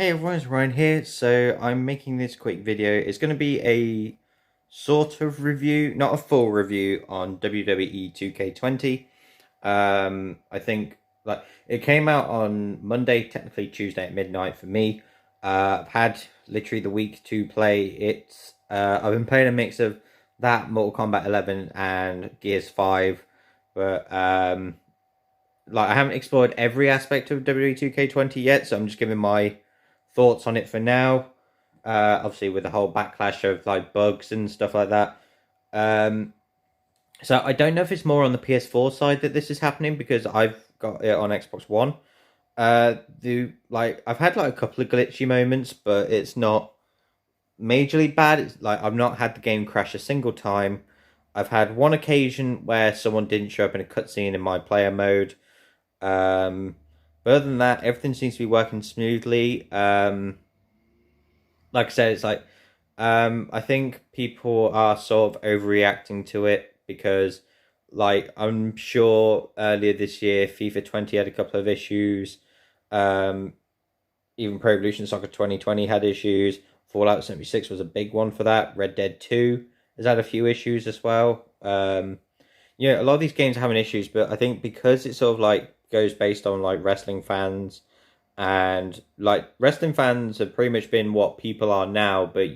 Hey everyone, it's Ryan here. So I'm making this quick video. It's going to be a sort of review, not a full review on WWE 2K20. I think it came out on Monday, technically Tuesday at midnight for me. I've had literally the week to play it. I've been playing a mix of that, Mortal Kombat 11, and Gears 5, but I haven't explored every aspect of WWE 2K20 yet, so I'm just giving my thoughts on it for now. Obviously, with the whole backlash of like bugs and stuff like that. Um, so I don't know if it's more on the PS4 side that this is happening because I've got it on Xbox One. I've had like a couple of glitchy moments, but it's not majorly bad. It's like I've not had the game crash a single time. I've had one occasion where someone didn't show up in a cutscene in my player mode. But other than that, everything seems to be working smoothly. Like I said, it's like I think people are sort of overreacting to it because, like, I'm sure earlier this year, FIFA 20 had a couple of issues. Um, Even Pro Evolution Soccer 2020 had issues. Fallout 76 was a big one for that. Red Dead 2 has had a few issues as well. Yeah, a lot of these games are having issues, but I think because it sort of like goes based on like wrestling fans, and like wrestling fans have pretty much been what people are now, but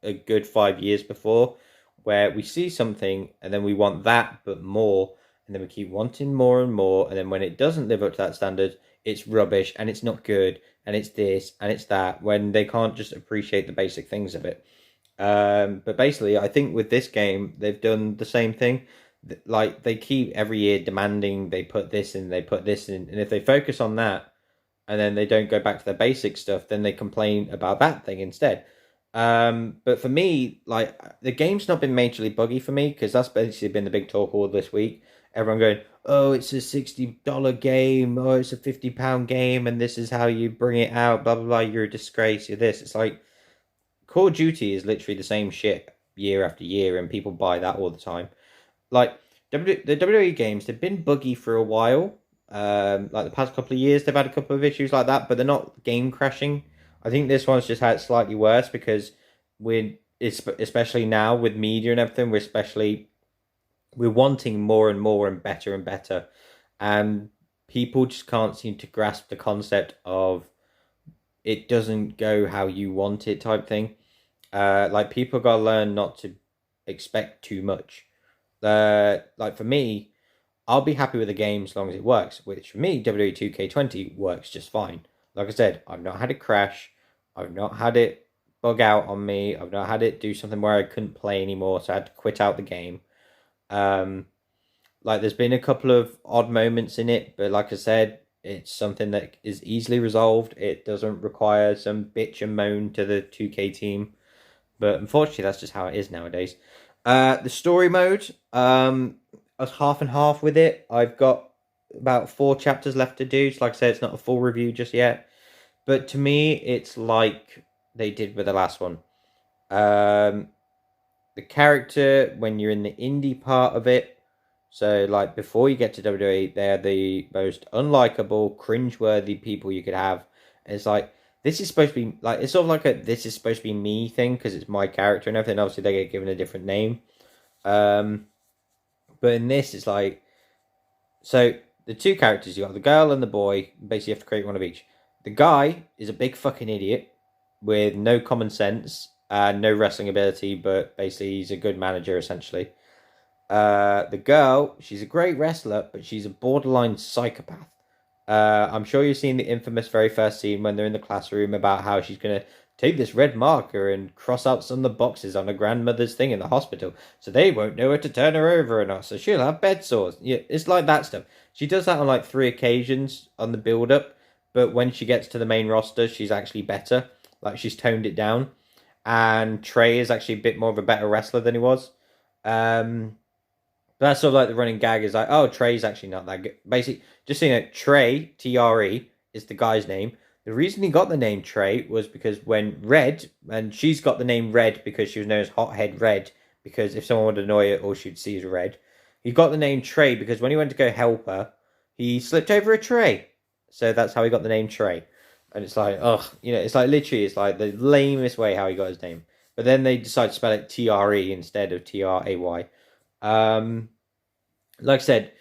a good 5 years before, where we see something and then we want that but more, and then we keep wanting more and more, and then when it doesn't live up to that standard, it's rubbish and it's not good and it's this and it's that, when they can't just appreciate the basic things of it. But basically, I think with this game, they've done the same thing. Like they keep every year demanding they put this in, they put this in, and if they focus on that, and then they don't go back to their basic stuff, then they complain about that thing instead. But for me, like the game's not been majorly buggy for me because that's basically been the big talk all this week. Everyone going, "Oh, it's a $60 game. Oh, it's a £50 game, and this is how you bring it out." Blah blah blah. You're a disgrace. You're this. It's like Call of Duty is literally the same shit year after year, and people buy that all the time. Like the WWE games, they've been buggy for a while. Like the past couple of years, they've had a couple of issues like that, but they're not game crashing. I think this one's just had slightly worse because especially now with media and everything, we're wanting more and more and better, and people just can't seem to grasp the concept of it doesn't go how you want it type thing. Like people gotta learn not to expect too much. Like for me, I'll be happy with the game as long as it works, which for me, WWE 2K20 works just fine. Like I said, I've not had it crash. I've not had it bug out on me. I've not had it do something where I couldn't play anymore, so I had to quit out the game. Um, like there's been a couple of odd moments in it, but like I said, it's something that is easily resolved. It doesn't require some bitch and moan to the 2K team. But unfortunately, that's just how it is nowadays. The story mode, I was half and half with it. I've got about 4 chapters left to do. So like I said, it's not a full review just yet. But to me, it's like they did with the last one. Um, the character, when you're in the indie part of it, so like before you get to WWE, they're the most unlikable, cringeworthy people you could have. And it's like this is supposed to be like it's sort of like a this is supposed to be me thing because it's my character and everything. Obviously, they get given a different name. Um, but in this, it's like so the two characters you got the girl and the boy. Basically, you have to create one of each. The guy is a big fucking idiot with no common sense and no wrestling ability, but basically he's a good manager essentially. The girl, she's a great wrestler, but she's a borderline psychopath. I'm sure you've seen the infamous very first scene when they're in the classroom about how she's gonna take this red marker and cross out some of the boxes on her grandmother's thing in the hospital, so they won't know where to turn her over or not. So she'll have bed sores. Yeah, it's like that stuff. She does that on like 3 occasions on the build up, but when she gets to the main roster, she's actually better. Like she's toned it down, and Trey is actually a bit more of a better wrestler than he was. But that's sort of like the running gag is like, oh, Trey's actually not that good. Basically, just saying that Trey, T-R-E, is the guy's name. The reason he got the name Trey was because when Red, and she's got the name Red because she was known as Hothead Red, because if someone would annoy her, all she'd see is red. He got the name Trey because when he went to go help her, he slipped over a tray. So that's how he got the name Trey. And it's like, ugh, it's like literally, it's like the lamest way how he got his name. But then they decide to spell it TRE instead of TRAY. Um, like I said,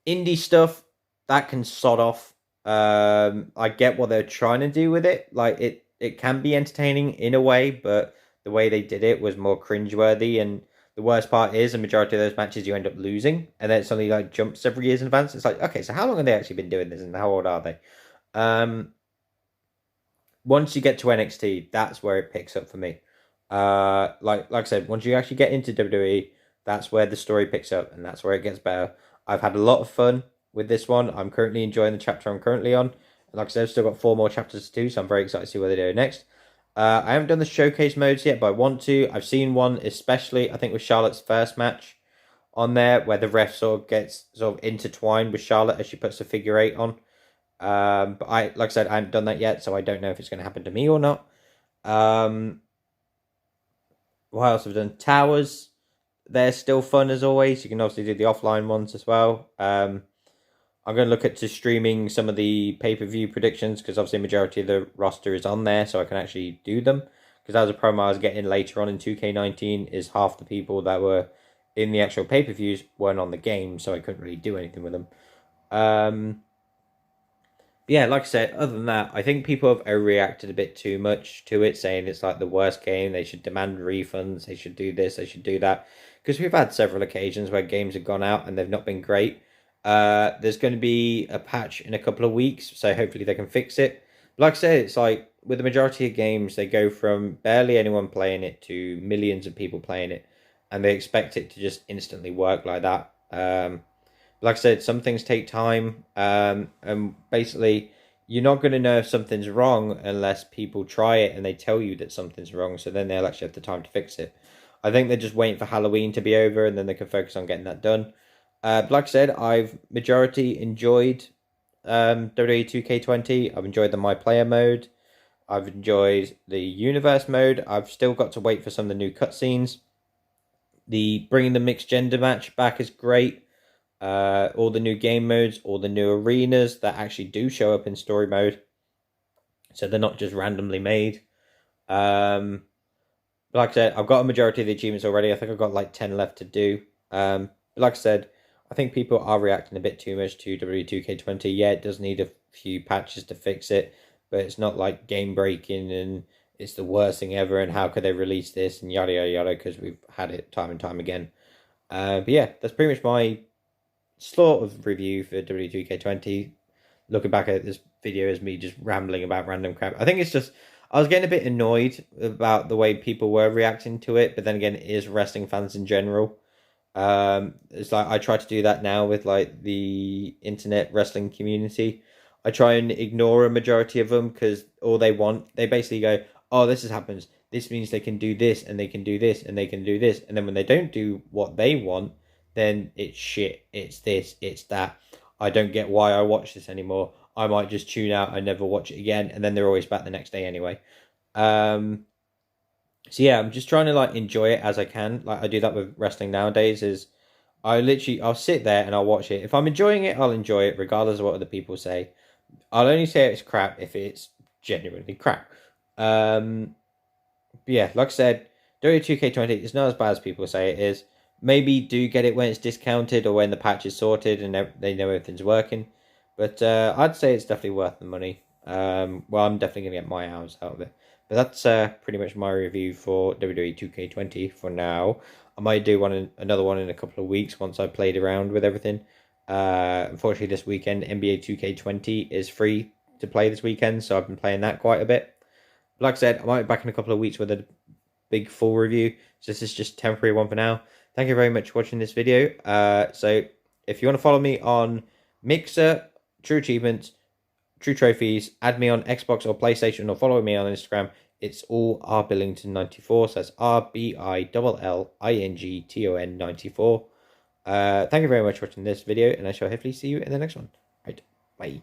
indie stuff that can sod off. I get what they're trying to do with it. Like it can be entertaining in a way, but the way they did it was more cringeworthy. And the worst part is, a majority of those matches you end up losing, and then it suddenly like jumps several years in advance. It's like, okay, so how long have they actually been doing this, and how old are they? Um, Once you get to NXT, that's where it picks up for me. Like I said, once you actually get into WWE, that's where the story picks up, and that's where it gets better. I've had a lot of fun with this one. I'm currently enjoying the chapter I'm currently on. Like I said, I've still got 4 more chapters to do, so I'm very excited to see what they do next. I haven't done the showcase modes yet, but I want to. I've seen one, especially I think with Charlotte's first match on there, where the ref sort of gets sort of intertwined with Charlotte as she puts the figure 8 on. But like I said, I haven't done that yet, so I don't know if it's going to happen to me or not. Um, what else have I done? Towers, they're still fun as always. You can obviously do the offline ones as well. I'm going to look at to streaming some of the pay-per-view predictions, because obviously a majority of the roster is on there, so I can actually do them. Because that was a promo I was getting later on in 2K19, is half the people that were in the actual pay-per-views weren't on the game, so I couldn't really do anything with them. Yeah, like I said, other than that, I think people have overreacted a bit too much to it, saying it's like the worst game. They should demand refunds. They should do this. They should do that. Because we've had several occasions where games have gone out and they've not been great. There's going to be a patch in a couple of weeks, so hopefully they can fix it. Like I said, it's like with the majority of games, they go from barely anyone playing it to millions of people playing it, and they expect it to just instantly work like that. Like I said, some things take time, and basically, you're not going to know if something's wrong unless people try it and they tell you that something's wrong. So then they'll actually have the time to fix it. I think they're just waiting for Halloween to be over, and then they can focus on getting that done. But like I said, I've majority enjoyed WWE 2K20. I've enjoyed the My Player mode. I've enjoyed the Universe mode. I've still got to wait for some of the new cutscenes. The bringing the mixed gender match back is great. All the new game modes, all the new arenas that actually do show up in story mode, so they're not just randomly made. Like I said, I've got a majority of the achievements already. I think I've got like 10 left to do. But like I said, I think people are reacting a bit too much to W2K20. Yeah, it does need a few patches to fix it, but it's not like game breaking and it's the worst thing ever, and how could they release this and yada yada yada, because we've had it time and time again. But yeah, that's pretty much my sort of review for W2K20. Looking back at this video as me just rambling about random crap. I think it's just, I was getting a bit annoyed about the way people were reacting to it, but then again, it is wrestling fans in general. It's like I try to do that now with like the internet wrestling community. I try and ignore a majority of them, because all they want, they basically go, oh, this happens. This means they can do this, and they can do this, and they can do this. And then when they don't do what they want, then it's shit. It's this, it's that. I don't get why I watch this anymore. I might just tune out and never watch it again. And then they're always back the next day anyway. So yeah, I'm just trying to like enjoy it as I can. Like I do that with wrestling nowadays. Is I'll sit there and I'll watch it. If I'm enjoying it, I'll enjoy it regardless of what other people say. I'll only say it's crap if it's genuinely crap. But yeah, like I said, W2K20 is not as bad as people say it is. Maybe do get it when it's discounted or when the patch is sorted and they know everything's working. But I'd say it's definitely worth the money. Well, I'm definitely going to get my hours out of it. But that's pretty much my review for WWE 2K20 for now. I might do another one in a couple of weeks once I've played around with everything. Unfortunately, this weekend, NBA 2K20 is free to play this weekend, so I've been playing that quite a bit. But like I said, I might be back in a couple of weeks with a big full review. So this is just a temporary one for now. Thank you very much for watching this video. So if you want to follow me on Mixer, True Achievements, True Trophies, add me on Xbox or PlayStation, or follow me on Instagram. It's all rbillington94. So that's RBILLINGTON 94. Thank you very much for watching this video, and I shall hopefully see you in the next one. Right, bye.